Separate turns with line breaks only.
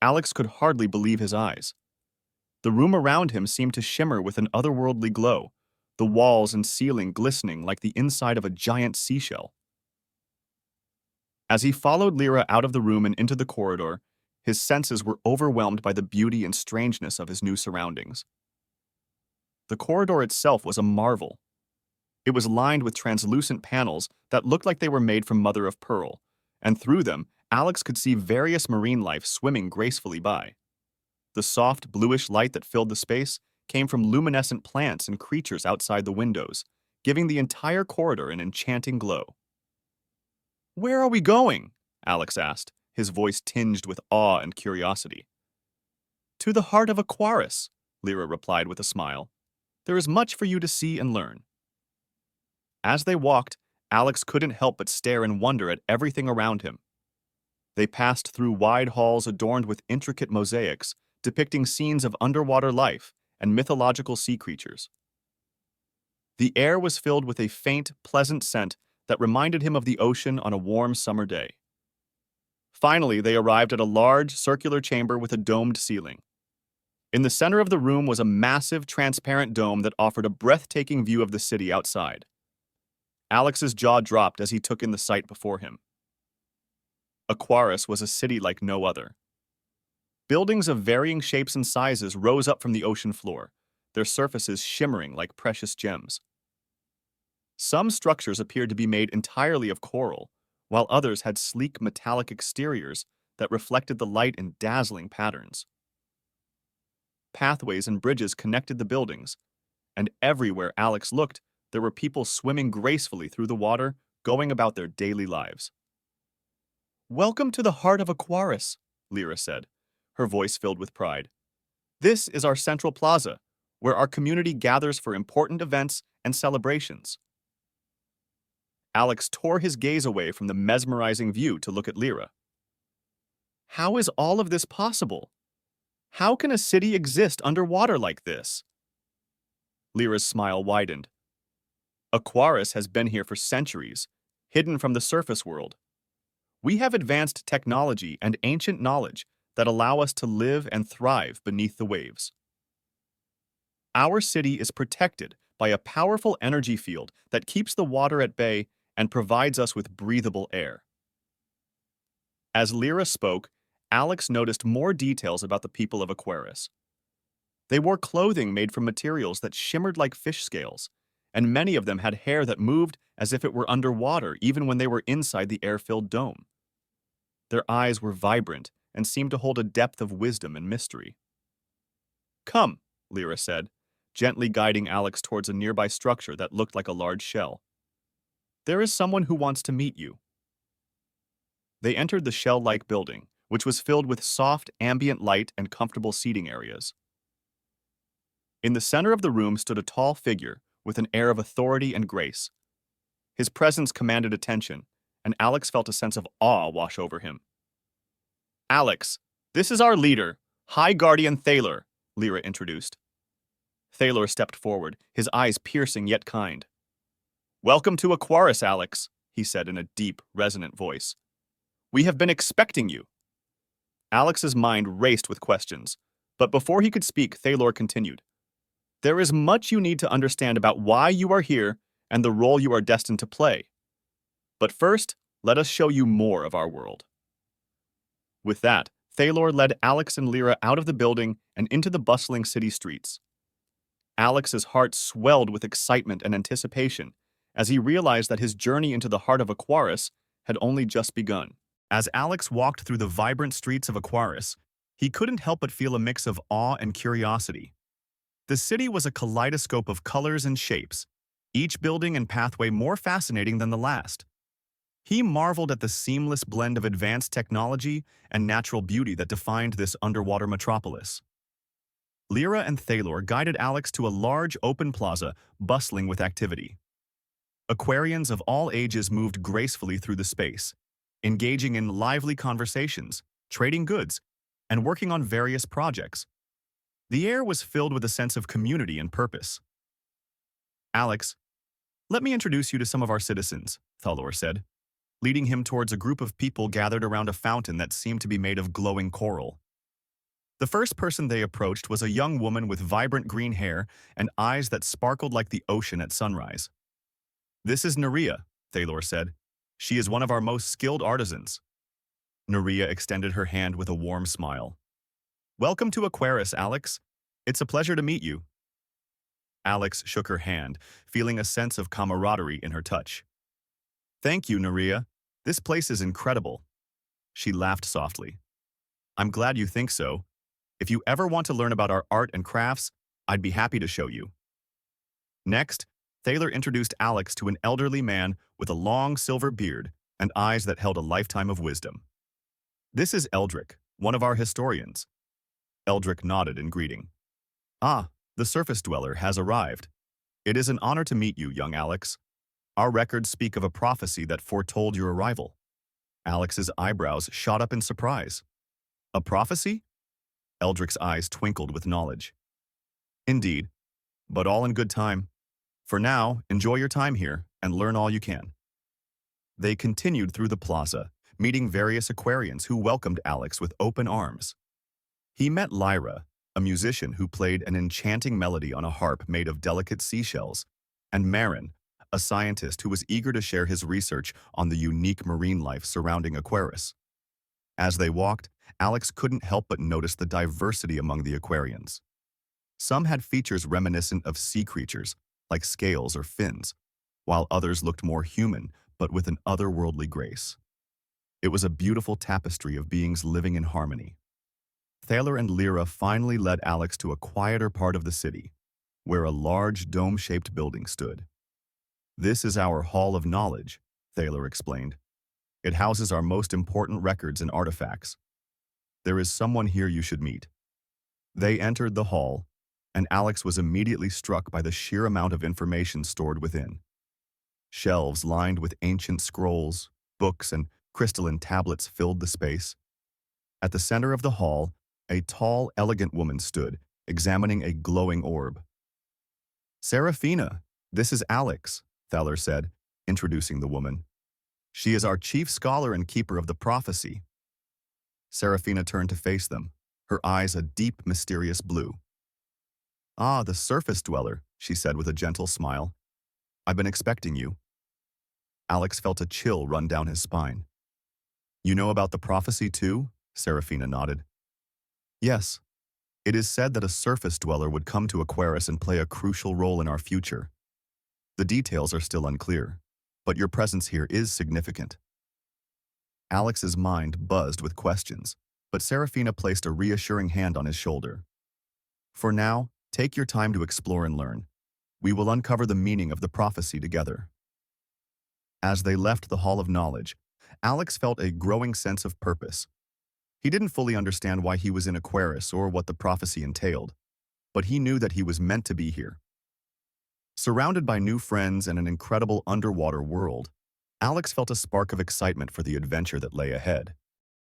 Alex could hardly believe his eyes. The room around him seemed to shimmer with an otherworldly glow, the walls and ceiling glistening like the inside of a giant seashell. As he followed Lyra out of the room and into the corridor, his senses were overwhelmed by the beauty and strangeness of his new surroundings. The corridor itself was a marvel. It was lined with translucent panels that looked like they were made from mother of pearl, and through them, Alex could see various marine life swimming gracefully by. The soft, bluish light that filled the space came from luminescent plants and creatures outside the windows, giving the entire corridor an enchanting glow. "Where are we going?" Alex asked, his voice tinged with awe and curiosity. "To the heart of Aquaris," Lyra replied with a smile. "There is much for you to see and learn." As they walked, Alex couldn't help but stare in wonder at everything around him. They passed through wide halls adorned with intricate mosaics depicting scenes of underwater life and mythological sea creatures. The air was filled with a faint, pleasant scent that reminded him of the ocean on a warm summer day. Finally, they arrived at a large, circular chamber with a domed ceiling. In the center of the room was a massive, transparent dome that offered a breathtaking view of the city outside. Alex's jaw dropped as he took in the sight before him. Aquaris was a city like no other. Buildings of varying shapes and sizes rose up from the ocean floor, their surfaces shimmering like precious gems. Some structures appeared to be made entirely of coral, while others had sleek metallic exteriors that reflected the light in dazzling patterns. Pathways and bridges connected the buildings, and everywhere Alex looked, there were people swimming gracefully through the water, going about their daily lives. "Welcome to the heart of Aquaris," Lyra said, her voice filled with pride. "This is our central plaza, where our community gathers for important events and celebrations." Alex tore his gaze away from the mesmerizing view to look at Lyra. "How is all of this possible? How can a city exist underwater like this?" Lyra's smile widened. "Aquaris has been here for centuries, hidden from the surface world. We have advanced technology and ancient knowledge that allow us to live and thrive beneath the waves. Our city is protected by a powerful energy field that keeps the water at bay and provides us with breathable air." As Lyra spoke, Alex noticed more details about the people of Aquaris. They wore clothing made from materials that shimmered like fish scales, and many of them had hair that moved as if it were underwater even when they were inside the air-filled dome. Their eyes were vibrant and seemed to hold a depth of wisdom and mystery. "Come," Lyra said, gently guiding Alex towards a nearby structure that looked like a large shell. "There is someone who wants to meet you." They entered the shell-like building, which was filled with soft, ambient light and comfortable seating areas. In the center of the room stood a tall figure with an air of authority and grace. His presence commanded attention, and Alex felt a sense of awe wash over him. "Alex, this is our leader, High Guardian Thaler," Lyra introduced. Thaler stepped forward, his eyes piercing yet kind. "Welcome to Aquaris, Alex," he said in a deep, resonant voice. "We have been expecting you." Alex's mind raced with questions, but before he could speak, Thaler continued. "There is much you need to understand about why you are here and the role you are destined to play. But first, let us show you more of our world." With that, Thaler led Alex and Lyra out of the building and into the bustling city streets. Alex's heart swelled with excitement and anticipation as he realized that his journey into the heart of Aquaris had only just begun. As Alex walked through the vibrant streets of Aquaris, he couldn't help but feel a mix of awe and curiosity. The city was a kaleidoscope of colors and shapes, each building and pathway more fascinating than the last. He marveled at the seamless blend of advanced technology and natural beauty that defined this underwater metropolis. Lyra and Thaler guided Alex to a large open plaza bustling with activity. Aquarians of all ages moved gracefully through the space, engaging in lively conversations, trading goods, and working on various projects. The air was filled with a sense of community and purpose. "Alex, let me introduce you to some of our citizens," Thaler said, leading him towards a group of people gathered around a fountain that seemed to be made of glowing coral. The first person they approached was a young woman with vibrant green hair and eyes that sparkled like the ocean at sunrise. "This is Nerea," Thalor said. "She is one of our most skilled artisans." Nerea extended her hand with a warm smile. "Welcome to Aquaris, Alex. It's a pleasure to meet you." Alex shook her hand, feeling a sense of camaraderie in her touch. "Thank you, Nerea. This place is incredible." She laughed softly. "I'm glad you think so. If you ever want to learn about our art and crafts, I'd be happy to show you." Next, Thaler introduced Alex to an elderly man with a long silver beard and eyes that held a lifetime of wisdom. "This is Eldrick, one of our historians." Eldrick nodded in greeting. "Ah, the surface dweller has arrived. It is an honor to meet you, young Alex. Our records speak of a prophecy that foretold your arrival." Alex's eyebrows shot up in surprise. "A prophecy?" Eldrick's eyes twinkled with knowledge. "Indeed, but all in good time. For now, enjoy your time here and learn all you can." They continued through the plaza, meeting various Aquarians who welcomed Alex with open arms. He met Lyra, a musician who played an enchanting melody on a harp made of delicate seashells, and Marin, a scientist who was eager to share his research on the unique marine life surrounding Aquaris. As they walked, Alex couldn't help but notice the diversity among the Aquarians. Some had features reminiscent of sea creatures, like scales or fins, while others looked more human, but with an otherworldly grace. It was a beautiful tapestry of beings living in harmony. Thaler and Lyra finally led Alex to a quieter part of the city, where a large dome-shaped building stood. "This is our Hall of Knowledge," Thaler explained. "It houses our most important records and artifacts. There is someone here you should meet." They entered the hall, and Alex was immediately struck by the sheer amount of information stored within. Shelves lined with ancient scrolls, books, and crystalline tablets filled the space. At the center of the hall, a tall, elegant woman stood, examining a glowing orb. "Seraphina, this is Alex," Thaler said, introducing the woman. "She is our chief scholar and keeper of the prophecy." Seraphina turned to face them, her eyes a deep, mysterious blue. "Ah, the surface dweller," she said with a gentle smile. "I've been expecting you." Alex felt a chill run down his spine. "You know about the prophecy too?" Seraphina nodded. "Yes. It is said that a surface dweller would come to Aquaris and play a crucial role in our future. The details are still unclear, but your presence here is significant." Alex's mind buzzed with questions, but Seraphina placed a reassuring hand on his shoulder. "For now, take your time to explore and learn. We will uncover the meaning of the prophecy together." As they left the Hall of Knowledge, Alex felt a growing sense of purpose. He didn't fully understand why he was in Aquaris or what the prophecy entailed, but he knew that he was meant to be here. Surrounded by new friends and an incredible underwater world, Alex felt a spark of excitement for the adventure that lay ahead.